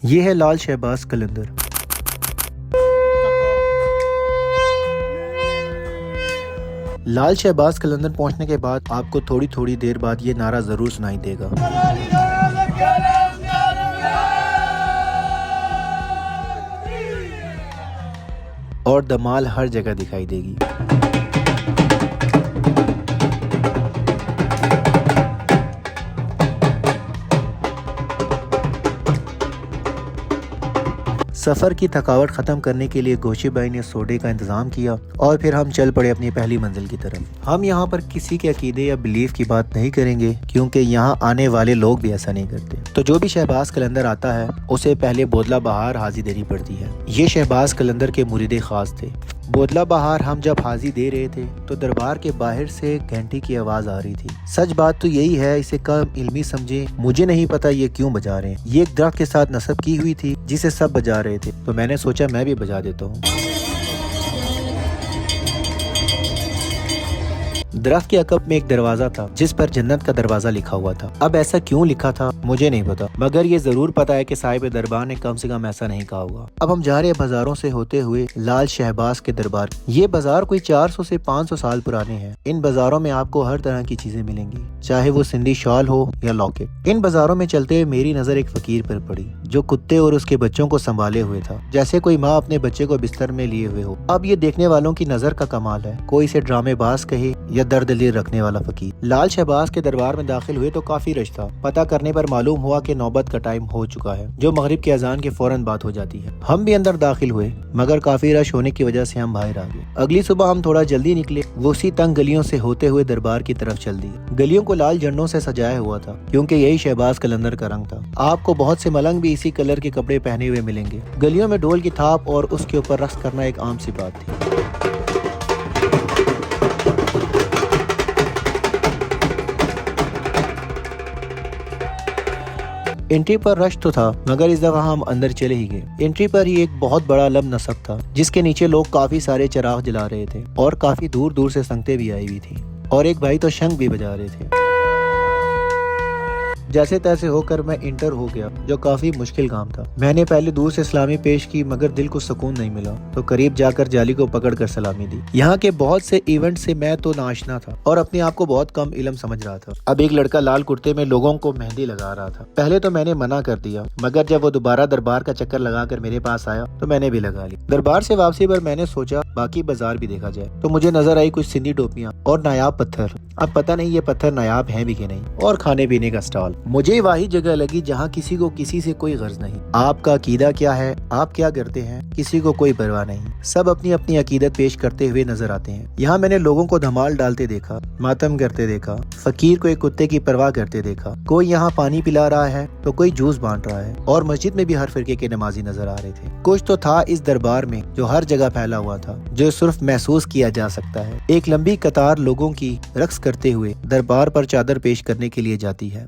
ये है लाल शहबाज कलंदर। लाल शहबाज कलंदर पहुंचने के बाद आपको थोड़ी थोड़ी देर बाद ये नारा जरूर सुनाई देगा। और धमाल हर जगह दिखाई देगी। सफ़र की थकावट ख़त्म करने के लिए गोशी भाई ने सोडे का इंतज़ाम किया और फिर हम चल पड़े अपनी पहली मंजिल की तरफ। हम यहाँ पर किसी के अकीदे या बिलीफ की बात नहीं करेंगे क्योंकि यहाँ आने वाले लोग भी ऐसा नहीं करते। तो जो भी शहबाज कलंदर आता है उसे पहले बोतला बहार हाजी देनी पड़ती है। ये शहबाज कलंदर के मुरीदे खास थे। बोतला बहार हम जब हाजी दे रहे थे तो दरबार के बाहर से घंटी की आवाज आ रही थी। सच बात तो यही है, इसे कम इल्मी समझे, मुझे नहीं पता ये क्यों बजा रहे हैं। ये एक दरख्त के साथ नस्ब की हुई थी जिसे सब बजा रहे थे, तो मैंने सोचा मैं भी बजा देता हूँ। दरख्त के अकब में एक दरवाजा था जिस पर जन्नत का दरवाजा लिखा हुआ था। अब ऐसा क्यों लिखा था मुझे नहीं पता, मगर ये जरूर पता है कि साहिब दरबार ने कम से कम ऐसा नहीं कहा होगा। अब हम जा रहे हैं बाजारों से होते हुए लाल शहबाज के दरबार। ये बाजार कोई 400 से 500 साल पुराने हैं। इन बाजारों में आपको हर तरह की चीजें मिलेंगी, चाहे वो सिंधी शॉल हो या लॉकेट। इन बाजारों में चलते हुए मेरी नजर एक फकीर पर पड़ी जो कुत्ते और उसके बच्चों को संभाले हुए था, जैसे कोई माँ अपने बच्चे को बिस्तर में लिए हुए हो। अब ये देखने वालों की नजर का कमाल है, कोई इसे ड्रामेबाज कहे या दर्द दिल रखने वाला फकीर। लाल शहबाज के दरबार में दाखिल हुए तो काफी रश था। पता करने पर मालूम हुआ कि नौबत का टाइम हो चुका है, जो मगरिब के अजान के फौरन बाद हो जाती है। हम भी अंदर दाखिल हुए मगर काफी रश होने की वजह से हम बाहर आ गए। अगली सुबह हम थोड़ा जल्दी निकले, वो उसी तंग गलियों से होते हुए दरबार की तरफ चल दिए। गलियों को लाल झंडों से सजाया हुआ था क्योंकि यही शहबाज कलंदर का रंग था। आपको बहुत से मलंग भी इसी कलर के कपड़े पहने हुए मिलेंगे। गलियों में ढोल की थाप और उसके ऊपर रक्स करना एक आम सी बात थी। एंट्री पर रश तो था मगर इस दफा हम अंदर चले ही गए। एंट्री पर ही एक बहुत बड़ा लब नसब था जिसके नीचे लोग काफी सारे चिराग जला रहे थे और काफी दूर दूर से संगतें भी आई हुई थी और एक भाई तो शंख भी बजा रहे थे। जैसे तैसे होकर मैं इंटर हो गया, जो काफी मुश्किल काम था। मैंने पहले दूर से सलामी पेश की मगर दिल को सुकून नहीं मिला, तो करीब जाकर जाली को पकड़कर सलामी दी। यहाँ के बहुत से इवेंट से मैं तो नाशना था और अपने आप को बहुत कम इल्म समझ रहा था। अब एक लड़का लाल कुर्ते में लोगों को मेहंदी लगा रहा था। पहले तो मैंने मना कर दिया मगर जब वो दोबारा दरबार का चक्कर लगाकर मेरे पास आया तो मैंने भी लगा ली। दरबार से वापसी पर मैंने सोचा बाकी बाजार भी देखा जाए, तो मुझे नजर आई कुछ सिंधी टोपियाँ और नायाब पत्थर। अब पता नहीं ये पत्थर नायाब हैं भी कि नहीं, और खाने पीने का स्टॉल। मुझे वही जगह लगी जहाँ किसी को किसी से कोई गर्ज नहीं। आपका अकीदा क्या है, आप क्या करते हैं, किसी को कोई परवाह नहीं। सब अपनी अपनी अकीदत पेश करते हुए नजर आते हैं। यहाँ मैंने लोगों को धमाल डालते देखा, मातम करते देखा, फकीर को एक कुत्ते की परवाह करते देखा। कोई यहाँ पानी पिला रहा है तो कोई जूस बांट रहा है और मस्जिद में भी हर फिरके के नमाजी नजर आ रहे थे। कुछ तो था इस दरबार में जो हर जगह फैला हुआ था, जो सिर्फ महसूस किया जा सकता है। एक लंबी कतार लोगों की रक्स करते हुए दरबार पर चादर पेश करने के लिए जाती है।